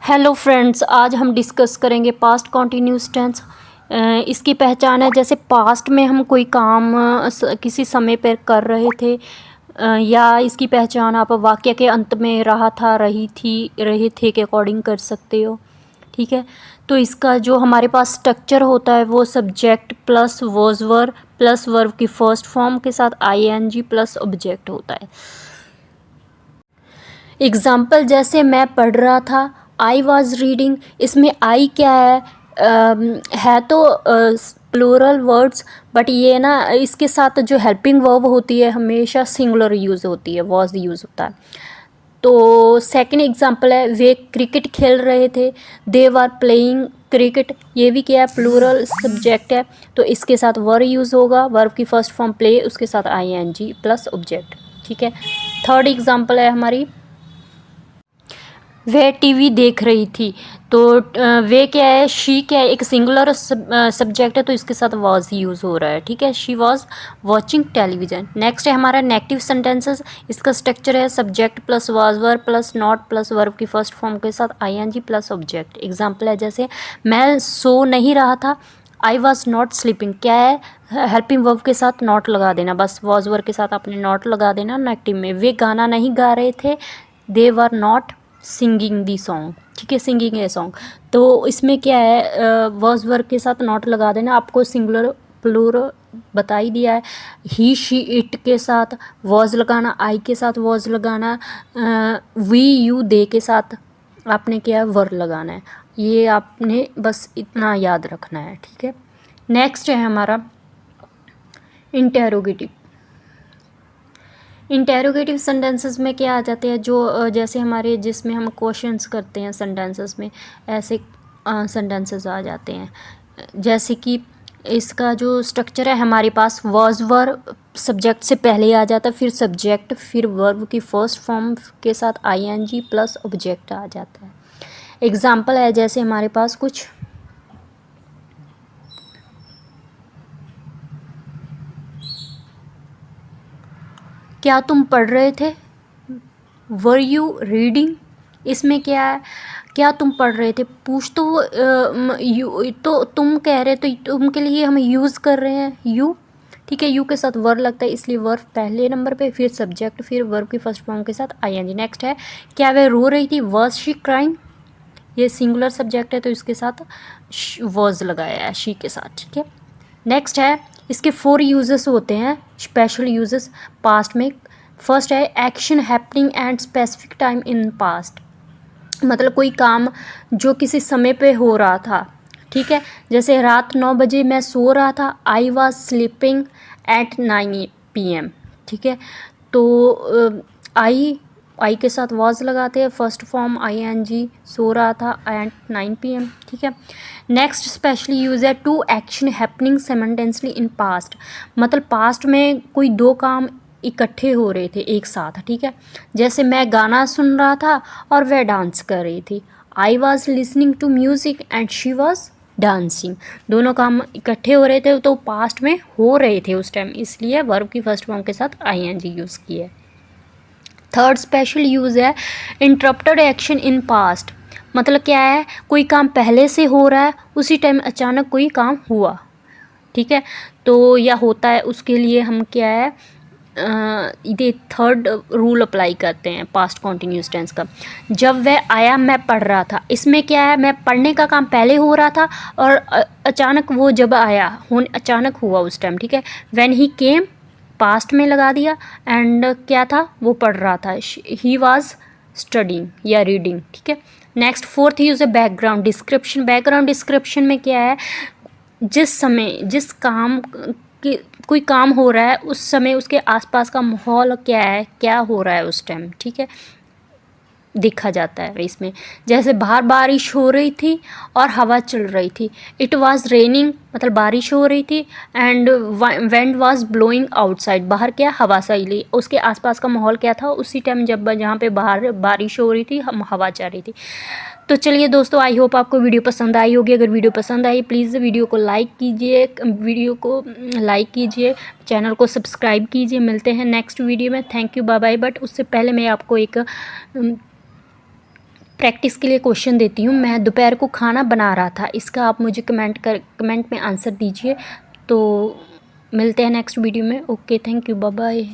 Hello friends, आज हम discuss करेंगे पास्ट कॉन्टिन्यूस टेंस। इसकी पहचान है जैसे पास्ट में हम कोई काम किसी समय पर कर रहे थे, या इसकी पहचान आप वाक्य के अंत में रहा था, रही थी, रहे थे के अकॉर्डिंग कर सकते हो। ठीक है, तो इसका जो हमारे पास स्ट्रक्चर होता है वो subject plus was verb plus verb की फर्स्ट फॉर्म के साथ आईएनजी प्लस ऑब्जेक्ट होता है। एग्ज़ाम्पल जैसे मैं पढ़ रहा था, आई वॉज रीडिंग। इसमें आई क्या है तो प्लूरल वर्ड्स, बट ये ना इसके साथ जो हेल्पिंग वर्ब होती है हमेशा सिंगुलर यूज़ होती है, वॉज यूज़ होता है। तो सेकंड एग्जांपल है, वे क्रिकेट खेल रहे थे, दे वर प्लेइंग क्रिकेट। ये भी क्या है, प्लूरल सब्जेक्ट है, तो इसके साथ वर यूज़ होगा, वर्ब की फर्स्ट फॉर्म प्ले, उसके साथ आईएनजी प्लस ऑब्जेक्ट। ठीक है, थर्ड एग्जांपल है हमारी, वह टीवी देख रही थी। तो वे क्या है, शी क्या है, एक सिंगुलर सब्जेक्ट है, तो इसके साथ वॉज यूज़ हो रहा है। ठीक है, she was watching television. Next है हमारा नेगेटिव सेंटेंसेस। इसका स्ट्रक्चर है subject plus was verb plus not plus verb की फर्स्ट फॉर्म के साथ आईएनजी प्लस ऑब्जेक्ट। एग्जाम्पल है जैसे मैं सो नहीं रहा था, आई वॉज नॉट स्लीपिंग। क्या है, हेल्पिंग वर्ब के साथ नॉट लगा देना, बस वॉज वर्ब के साथ आपने नॉट लगा देना नेगेटिव में। वे गाना नहीं गा रहे थे, they were not singing the song. ठीक है, सिंगिंग ए सॉन्ग, तो इसमें क्या है, वॉज वर्ब के साथ नॉट लगा देना। आपको सिंगुलर प्लूरल बता ही दिया है। ही शी इट के साथ वॉज लगाना, आई के साथ वॉज लगाना, वी यू दे के साथ आपने क्या है, वर लगाना है। ये आपने बस इतना याद रखना है। ठीक है, नेक्स्ट है हमारा इंटेरोगेटिव। इंटेरोगेटिव सेंटेंसेस में क्या आ जाते हैं, जो जैसे हमारे जिसमें हम क्वेश्चंस करते हैं सेंटेंसेस में, ऐसे सेंटेंसेस आ जाते हैं। जैसे कि इसका जो स्ट्रक्चर है हमारे पास, वॉज वर्ब सब्जेक्ट से पहले आ जाता है, फिर सब्जेक्ट, फिर वर्ब की फर्स्ट फॉर्म के साथ आईएनजी प्लस ऑब्जेक्ट आ जाता है। एग्जाम्पल है जैसे हमारे पास कुछ, क्या तुम पढ़ रहे थे, वर यू रीडिंग। इसमें क्या है, क्या तुम पढ़ रहे थे, पूछ तो यू, तो तुम कह रहे, तो तुम के लिए हम यूज़ कर रहे हैं यू। ठीक है, यू के साथ वर्ब लगता है, इसलिए वर्ब पहले नंबर पे, फिर सब्जेक्ट, फिर वर्ब की फर्स्ट फॉर्म के साथ आईएनजी। नेक्स्ट है, क्या वह रो रही थी, वॉज शी क्राइंग। ये सिंगुलर सब्जेक्ट है, तो इसके साथ वॉज लगाया है शी के साथ। ठीक है, नेक्स्ट है, इसके 4 यूजेस होते हैं, स्पेशल यूजेस पास्ट में। फर्स्ट है action happening and specific time in past, मतलब कोई काम जो किसी समय पे हो रहा था। ठीक है, जैसे रात 9 बजे मैं सो रहा था, I was sleeping at 9 PM। ठीक है, तो आई के साथ वॉज लगाते हैं, फर्स्ट फॉर्म आईएनजी, सो रहा था एट 9 PM। ठीक है, नेक्स्ट स्पेशली यूज है two action happening simultaneously in past, मतलब पास्ट में कोई 2 काम इकट्ठे हो रहे थे एक साथ। ठीक है, जैसे मैं गाना सुन रहा था और वह डांस कर रही थी, I was listening to music and she was dancing. दोनों काम इकट्ठे हो रहे थे, तो पास्ट में हो रहे थे उस टाइम, इसलिए वर्ब की फर्स्ट फॉर्म के साथ आईएनजी यूज़ किया है। थर्ड स्पेशल यूज़ है इंटरप्टेड एक्शन इन पास्ट, मतलब क्या है, कोई काम पहले से हो रहा है, उसी टाइम अचानक कोई काम हुआ। ठीक है, तो यह होता है, उसके लिए हम क्या है, ये थर्ड रूल अप्लाई करते हैं पास्ट कॉन्टिन्यूस टेंस का। जब वह आया मैं पढ़ रहा था, इसमें क्या है, मैं पढ़ने का काम पहले हो रहा था और अचानक वो जब आया, अचानक हुआ उस टाइम। ठीक है, व्हेन ही केम पास्ट में लगा दिया, एंड क्या था, वो पढ़ रहा था, ही वॉज स्टडिंग या रीडिंग। ठीक है, नेक्स्ट फोर्थ यूज है बैकग्राउंड डिस्क्रिप्शन। बैकग्राउंड डिस्क्रिप्शन में क्या है, जिस समय जिस काम की कोई काम हो रहा है, उस समय उसके आसपास का माहौल क्या है, क्या हो रहा है उस टाइम। ठीक है, देखा जाता है इसमें। जैसे बाहर बारिश हो रही थी और हवा चल रही थी, इट वाज रेनिंग, मतलब बारिश हो रही थी, and wind was blowing outside, बाहर क्या हवा चली, उसके आसपास का माहौल क्या था उसी टाइम जब जहाँ पे बाहर बारिश हो रही थी, हवा चल रही थी। तो चलिए दोस्तों, आई होप आपको वीडियो पसंद आई होगी। अगर वीडियो पसंद आई प्लीज़ वीडियो को लाइक कीजिए, चैनल को सब्सक्राइब कीजिए। मिलते हैं नेक्स्ट वीडियो में, thank you, bye bye. But उससे पहले मैं आपको एक प्रैक्टिस के लिए क्वेश्चन देती हूँ। मैं दोपहर को खाना बना रहा था, इसका आप मुझे कमेंट में आंसर दीजिए। तो मिलते हैं नेक्स्ट वीडियो में। Okay, thank you, bye bye.